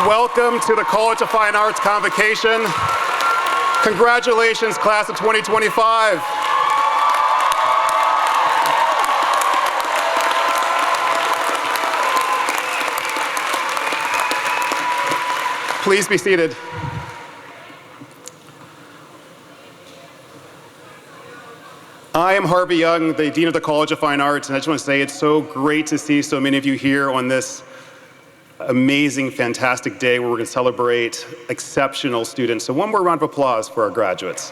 Welcome to the College of Fine Arts Convocation. Congratulations, class of 2025. Please be seated. I am Harvey Young, the Dean of the College of Fine Arts, and I just want to say it's so great to see so many of you here on this amazing, fantastic day where we're going to celebrate exceptional students. So one more round of applause for our graduates.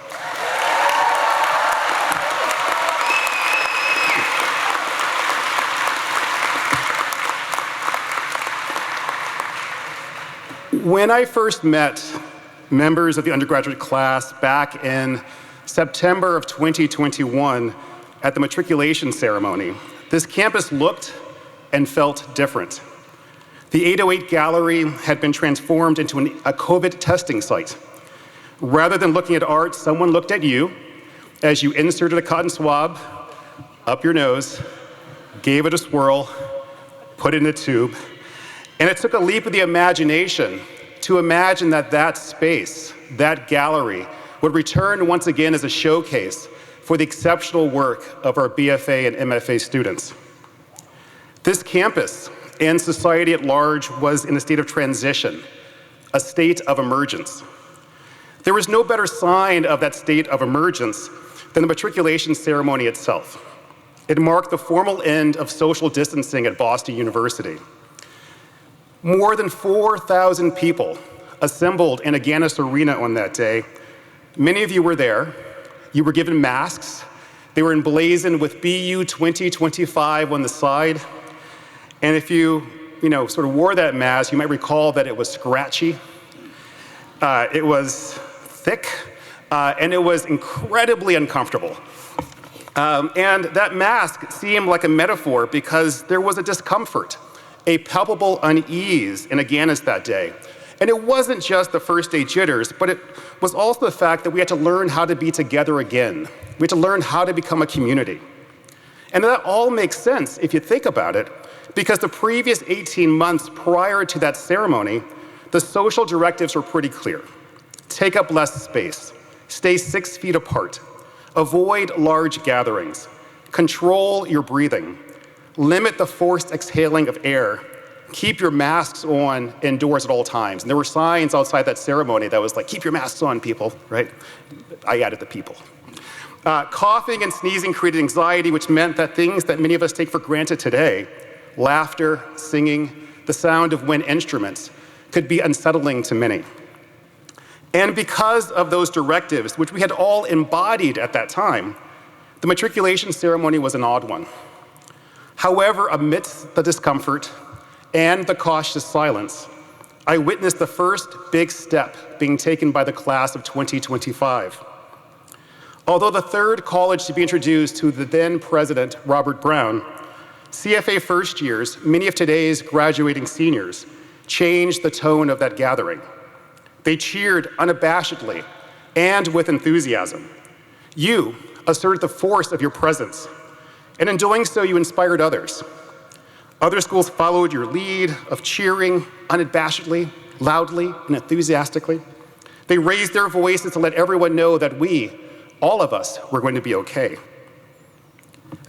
When I first met members of the undergraduate class back in September of 2021 at the matriculation ceremony, this campus looked and felt different. The 808 Gallery had been transformed into a COVID testing site. Rather than looking at art, someone looked at you as you inserted a cotton swab up your nose, gave it a swirl, put it in a tube, and it took a leap of the imagination to imagine that that space, that gallery, would return once again as a showcase for the exceptional work of our BFA and MFA students. This campus and society at large was in a state of transition, a state of emergence. There was no better sign of that state of emergence than the matriculation ceremony itself. It marked the formal end of social distancing at Boston University. More than 4,000 people assembled in Agganis Arena on that day. Many of you were there. You were given masks. They were emblazoned with BU 2025 on the side. And if you sort of wore that mask, you might recall that it was scratchy. It was thick, and it was incredibly uncomfortable. And that mask seemed like a metaphor because there was a discomfort, a palpable unease in Agganis that day. And it wasn't just the first day jitters, but it was also the fact that we had to learn how to be together again. We had to learn how to become a community. And that all makes sense if you think about it, because the previous 18 months prior to that ceremony, the social directives were pretty clear. Take up less space, stay 6 feet apart, avoid large gatherings, control your breathing, limit the forced exhaling of air, keep your masks on indoors at all times. And there were signs outside that ceremony that was like, keep your masks on, people, right? I added the people. Coughing and sneezing created anxiety, which meant that things that many of us take for granted today, laughter, singing, the sound of wind instruments, could be unsettling to many. And because of those directives, which we had all embodied at that time, the matriculation ceremony was an odd one. However, amidst the discomfort and the cautious silence, I witnessed the first big step being taken by the class of 2025. Although the third college to be introduced to the then president, Robert Brown, CFA first years, many of today's graduating seniors, changed the tone of that gathering. They cheered unabashedly and with enthusiasm. You asserted the force of your presence, and in doing so, you inspired others. Other schools followed your lead of cheering unabashedly, loudly, and enthusiastically. They raised their voices to let everyone know that we, all of us, were going to be okay.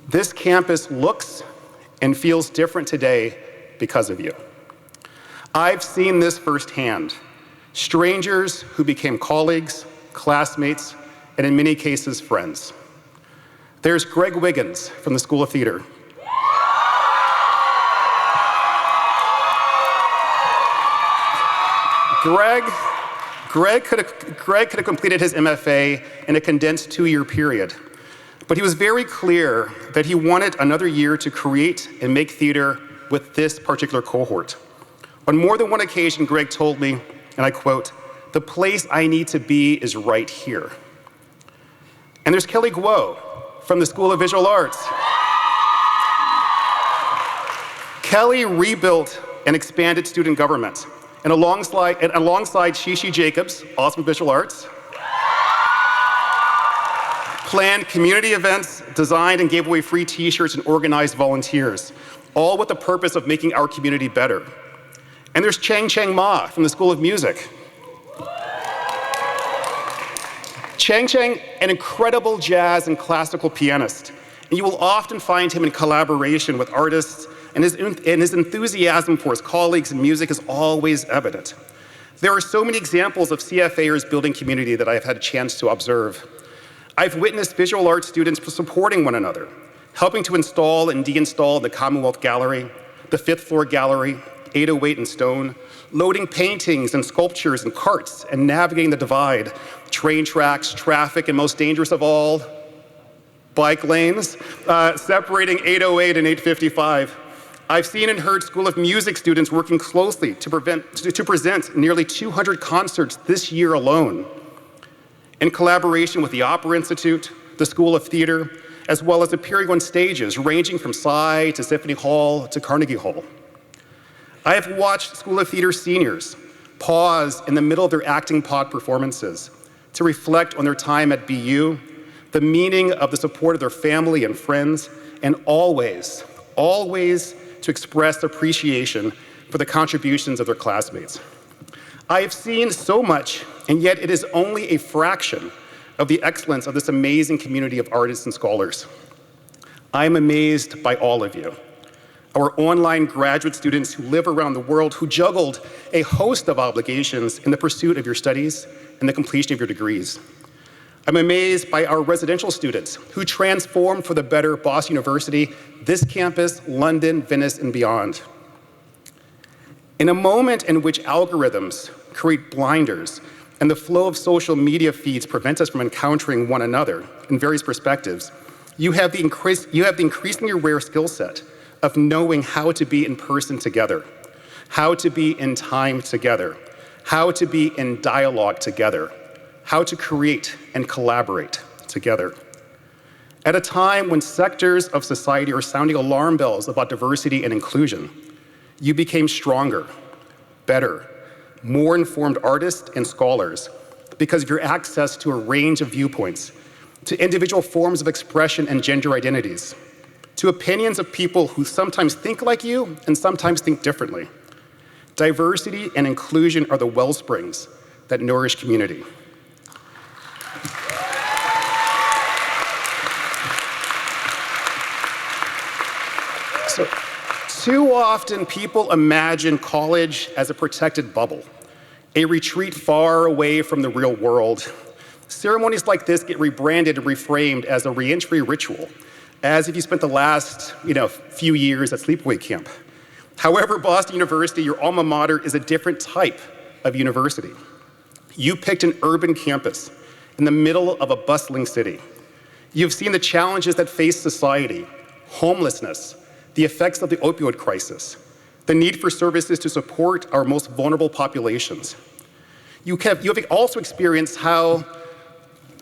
This campus looks and feels different today because of you. I've seen this firsthand. Strangers who became colleagues, classmates, and in many cases, friends. There's Greg Wiggins from the School of Theater. Greg could have completed his MFA in a condensed 2-year period, but he was very clear that he wanted another year to create and make theater with this particular cohort. On more than one occasion, Greg told me, and I quote, "The place I need to be is right here." And there's Kelly Guo from the School of Visual Arts. Kelly rebuilt and expanded student government, and alongside Shishi Jacobs, also from Visual Arts, planned community events, designed and gave away free t-shirts and organized volunteers, all with the purpose of making our community better. And there's Chang Chang Ma from the School of Music. Chang Chang, an incredible jazz and classical pianist, and you will often find him in collaboration with artists, and his enthusiasm for his colleagues in music is always evident. There are so many examples of CFAers building community that I've had a chance to observe. I've witnessed visual arts students supporting one another, helping to install and deinstall the Commonwealth Gallery, the Fifth Floor Gallery, 808 and Stone, loading paintings and sculptures and carts and navigating the divide, train tracks, traffic, and most dangerous of all, bike lanes, separating 808 and 855. I've seen and heard School of Music students working closely to present nearly 200 concerts this year alone, in collaboration with the Opera Institute, the School of Theater, as well as appearing on stages ranging from Psy to Symphony Hall to Carnegie Hall. I have watched School of Theater seniors pause in the middle of their acting pod performances to reflect on their time at BU, the meaning of the support of their family and friends, and always to express appreciation for the contributions of their classmates. I have seen so much, and yet it is only a fraction of the excellence of this amazing community of artists and scholars. I am amazed by all of you. Our online graduate students who live around the world, who juggled a host of obligations in the pursuit of your studies and the completion of your degrees. I'm amazed by our residential students who transformed for the better Boston University, this campus, London, Venice, and beyond. In a moment in which algorithms create blinders and the flow of social media feeds prevent us from encountering one another in various perspectives, you have the increasingly rare skill set of knowing how to be in person together, how to be in time together, how to be in dialogue together, how to create and collaborate together. At a time when sectors of society are sounding alarm bells about diversity and inclusion, you became stronger, better, more informed artists and scholars because of your access to a range of viewpoints, to individual forms of expression and gender identities, to opinions of people who sometimes think like you and sometimes think differently. Diversity and inclusion are the wellsprings that nourish community. So, too often people imagine college as a protected bubble, a retreat far away from the real world. Ceremonies like this get rebranded and reframed as a reentry ritual, as if you spent the last few years at sleepaway camp. However, Boston University, your alma mater, is a different type of university. You picked an urban campus in the middle of a bustling city. You've seen the challenges that face society, homelessness, the effects of the opioid crisis, the need for services to support our most vulnerable populations. You have also experienced how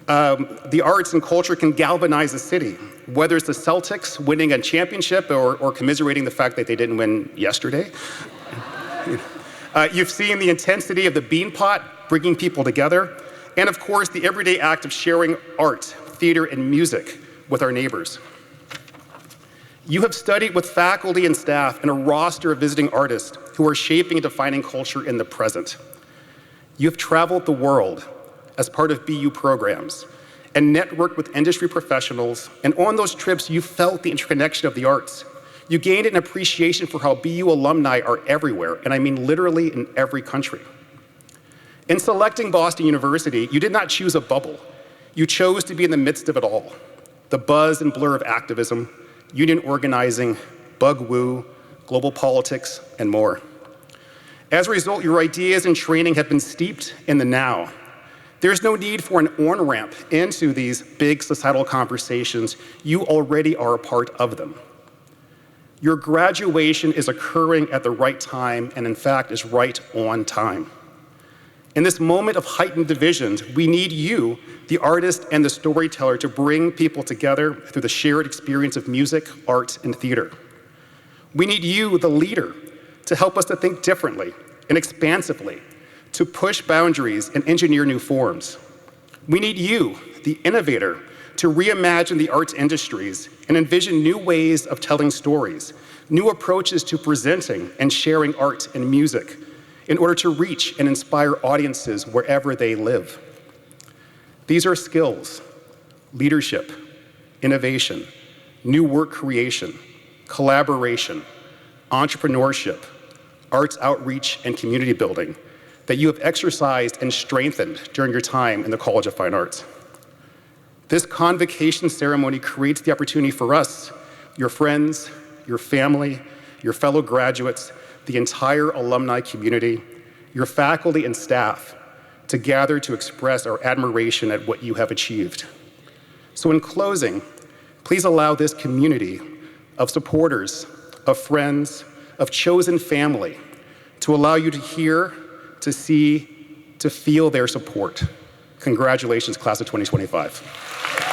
the arts and culture can galvanize a city, whether it's the Celtics winning a championship or commiserating the fact that they didn't win yesterday. You've seen the intensity of the Beanpot bringing people together, and of course, the everyday act of sharing art, theater, and music with our neighbors. You have studied with faculty and staff and a roster of visiting artists who are shaping and defining culture in the present. You have traveled the world as part of BU programs and networked with industry professionals, and on those trips, you felt the interconnection of the arts. You gained an appreciation for how BU alumni are everywhere, and I mean literally in every country. In selecting Boston University, you did not choose a bubble. You chose to be in the midst of it all. The buzz and blur of activism, union organizing, bug woo, global politics, and more. As a result, your ideas and training have been steeped in the now. There's no need for an on-ramp into these big societal conversations. You already are a part of them. Your graduation is occurring at the right time, and in fact, is right on time. In this moment of heightened divisions, we need you, the artist and the storyteller, to bring people together through the shared experience of music, art, and theater. We need you, the leader, to help us to think differently and expansively, to push boundaries and engineer new forms. We need you, the innovator, to reimagine the arts industries and envision new ways of telling stories, new approaches to presenting and sharing art and music in order to reach and inspire audiences wherever they live. These are skills, leadership, innovation, new work creation, collaboration, entrepreneurship, arts outreach, and community building that you have exercised and strengthened during your time in the College of Fine Arts. This convocation ceremony creates the opportunity for us, your friends, your family, your fellow graduates, the entire alumni community, your faculty and staff, to gather to express our admiration at what you have achieved. So in closing, please allow this community of supporters, of friends, of chosen family to allow you to hear, to see, to feel their support. Congratulations, class of 2025.